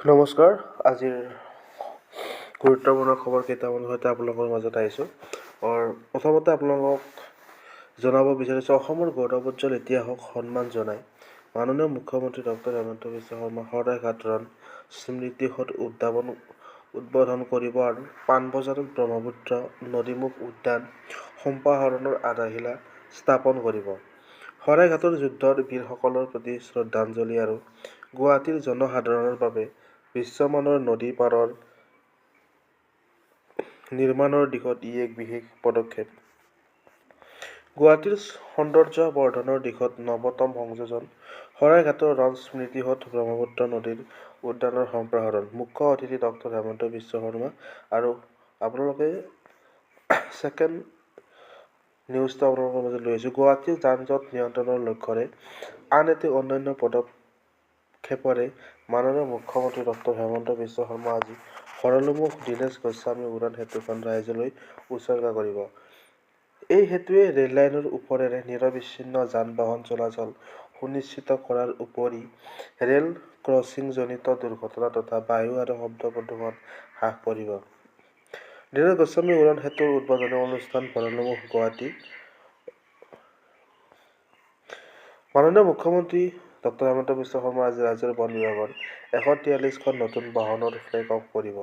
নমস্কাৰ। আজিৰ গুৰুত্বপূৰ্ণ খবৰ কেইটামানৰ সৈতে আপোনালোকৰ মাজত আহিছোঁ। প্ৰথমতে আপোনালোকক জনাব বিচাৰিছোঁ, অসমৰ গৌৰৱোজ্জ্বল ইতিহাসক সন্মান জনাই মাননীয় মুখ্যমন্ত্ৰী ডক্টৰ হিমন্ত বিশ্ব শৰ্মা শৰাইঘাট ৰণ স্মৃতিসৌধ উদ্বোধন কৰিব আৰু পাণবজাৰত ব্ৰহ্মপুত্ৰ নদীমুখ উদ্যান সম্প্ৰসাৰণৰ আধাৰশিলা স্থাপন কৰিব। শৰাইঘাটৰ যুদ্ধৰ বীৰসকলৰ প্ৰতি শ্ৰদ্ধাঞ্জলি আৰু গুৱাহাটীৰ জনসাধাৰণৰ বাবে বিশ্বমানৰ নদী পাৰৰ নিৰ্মাণৰ দিশত ই এক বিশেষ পদক্ষেপ। গুৱাহাটীৰ সৌন্দৰ্য বৰ্ধনৰ দিশত নৱতম সংযোজন শৰাইঘাটৰ ৰণ স্মৃতিসৌধ ব্ৰহ্মপুত্ৰ নদীৰ উদ্যানৰ সম্প্ৰসাৰণ। মুখ্য অতিথি ডক্টৰ হিমন্ত বিশ্ব শৰ্মা। আৰু আপোনালোকে ছেকেণ্ড নিউজটো আপোনালোকৰ মাজত লৈ আহিছোঁ। গুৱাহাটীৰ যান-জঁট নিয়ন্ত্ৰণৰ লক্ষ্যৰে আন এটি অনন্য পদক্ষেপৰে মাননীয় মুখ্যমন্ত্ৰী ডক্টৰ হিমন্ত বিশ্ব শৰ্মা আজি ভৰলুমুখ দীনেশ গোস্বামী উৰণ সেতুখন ৰাইজলৈ উচৰ্গা কৰিব। এই সেতুৱে ৰেল লাইনৰ ওপৰেৰে নিৰবিচ্ছিন্ন যান-বাহন চলাচল সুনিশ্চিত কৰাৰ উপৰি ৰেল ক্ৰছিংজনিত দুৰ্ঘটনা তথা বায়ু আৰু শব্দ প্ৰদূষণ হ্ৰাস কৰিব। দীনেশ গোস্বামী উৰণ সেতুৰ উদ্বোধনী অনুষ্ঠান ভৰলুমুখ, গুৱাহাটী। মাননীয় মুখ্যমন্ত্ৰী ডক্টৰ হিমন্ত বিশ্ব শৰ্মা আজি ৰাজ্যৰ বন বিভাগৰ 143খন নতুন বাহনৰ ফ্লেগ অফ কৰিব,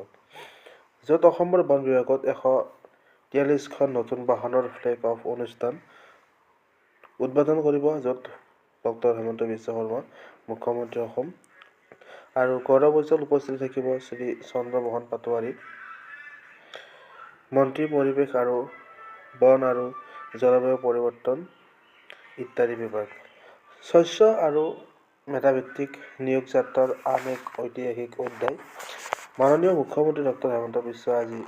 য'ত অসমৰ বন বিভাগত 143খন নতুন বাহনৰ ফ্লেগ অফ অনুষ্ঠান উদ্বোধন কৰিব, য'ত ডক্টৰ হিমন্ত বিশ্ব শৰ্মা মুখ্যমন্ত্ৰী অসম আৰু গৌৰৱোজ্জ্বল উপস্থিত থাকিব শ্ৰী চন্দ্ৰমোহন পাটোৱাৰী, মন্ত্ৰী পৰিৱেশ আৰু বন আৰু জলবায়ু পৰিৱৰ্তন ইত্যাদি বিভাগ। স্বচ্ছ আৰু মেধাভিত্তিক নিয়োগ যাত্ৰাৰ আন এক ঐতিহাসিক অধ্যায়। মাননীয় মুখ্যমন্ত্ৰী ডক্টৰ হিমন্ত বিশ্ব আজি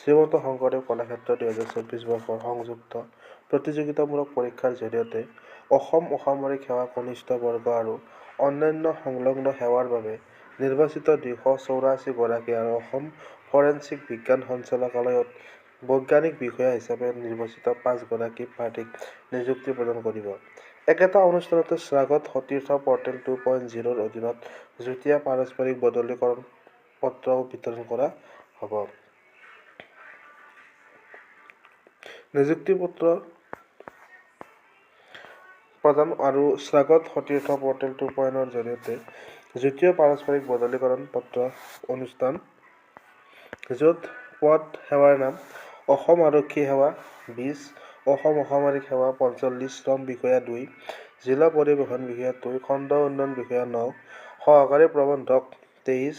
শ্ৰীমন্ত শংকৰদেৱ কলাক্ষেত্ৰ 2024 বৰ্ষৰ সংযুক্ত প্ৰতিযোগিতামূলক পৰীক্ষাৰ জৰিয়তে অসম অসামৰিক সেৱা কনিষ্ঠ বৰ্গ আৰু অন্যান্য সংলগ্ন সেৱাৰ বাবে নিৰ্বাচিত 284 গৰাকী আৰু অসম ফৰেনচিক বিজ্ঞান সঞ্চালকালয়ত বৈজ্ঞানিক বিষয়া হিচাপে নিৰ্বাচিত 5 গৰাকী প্ৰাৰ্থীক নিযুক্তি প্ৰদান কৰিব। একেটা অনুষ্ঠানতে স্বাগত সতীৰ্থ পৰ্টেল 2.0ৰ অধীনত যুটীয়া পাৰস্পৰিক বদলিকৰণ পত্ৰও বিতৰণ কৰা হ'ব। নিযুক্তি পত্ৰ প্ৰদান আৰু স্বাগত সতীৰ্থ পৰ্টেল 2.0ৰ জৰিয়তে যুটীয়া পাৰস্পৰিক বদলিকৰণ পত্ৰ অনুষ্ঠান, য'ত পদ সেৱাৰ নাম অসম আৰক্ষী সেৱা 20, অসম অসামৰিক সেৱা 45, শ্ৰম বিষয়া 2, জিলা পৰিবহণ বিষয়া 2, খণ্ড উন্নয়ন বিষয়া 9, সহকাৰী প্ৰবন্ধক 23,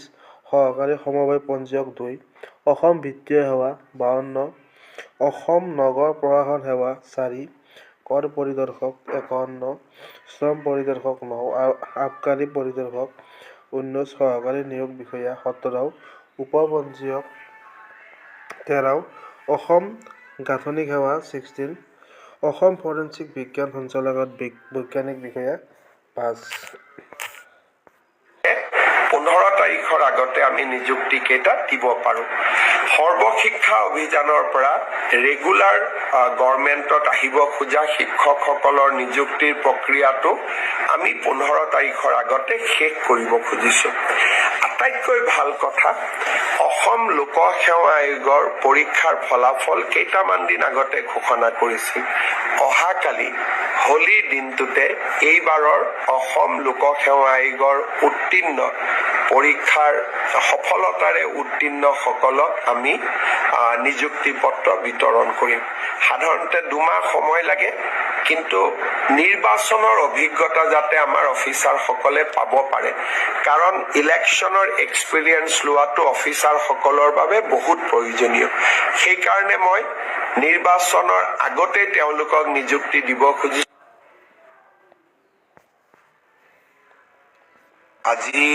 সহকাৰী সমবায় পঞ্জীয়ক 2, অসম বিত্তীয় সেৱা 52, অসম নগৰ প্ৰশাসন সেৱা 4, কৰ পৰিদৰ্শক 51, শ্ৰম পৰিদৰ্শক 9, আবকাৰী পৰিদৰ্শক 19, সহকাৰী নিয়োগ বিষয়া 17, উপপঞ্জীয়ক 13, অসম গাঁথনি সেৱা 16, অসম ফৰেনচিক বিজ্ঞান সঞ্চালকালয়ত বৈজ্ঞানিক বিষয়া 5। 15 তাৰিখৰ আগতে আমি নিযুক্তি কেইটা দিব পাৰোঁ। সৰ্বশিক্ষা অভিযানৰ পৰা ৰেগুলাৰ গভৰ্ণমেণ্টত আহিব খোজা শিক্ষকসকলৰ নিযুক্তিৰ প্ৰক্ৰিয়াটো আমি 15 তাৰিখৰ আগতে শেষ কৰিব খুজিছোঁ। আটাইতকৈ ভাল কথা, অসম লোকসেৱা আয়োগৰ পৰীক্ষাৰ ফলাফল কেইটামান দিন আগতে ঘোষণা কৰিছিল। অহাকালি হোলীৰ দিনটোতে এইবাৰৰ অসম লোকসেৱা আয়োগৰ উত্তীৰ্ণ পৰীক্ষাৰ সফলতাৰে উত্তীৰ্ণসকলক আমি নিযুক্তি পত্ৰ বিতৰণ কৰিম। সাধাৰণতে 2 মাহ সময় লাগে, কিন্তু নিৰ্বাচনৰ অভিজ্ঞতা যাতে আমাৰ অফিচাৰসকলে পাব পাৰে, কাৰণ ইলেকশ্যনৰ এক্সপিৰিয়েঞ্চ লোৱাটো অফিচাৰসকলৰ বাবে বহুত প্ৰয়োজনীয়। সেইকাৰণে মই নিৰ্বাচনৰ আগতে তেওঁলোকক নিযুক্তি দিব খুজিছোঁ। আজি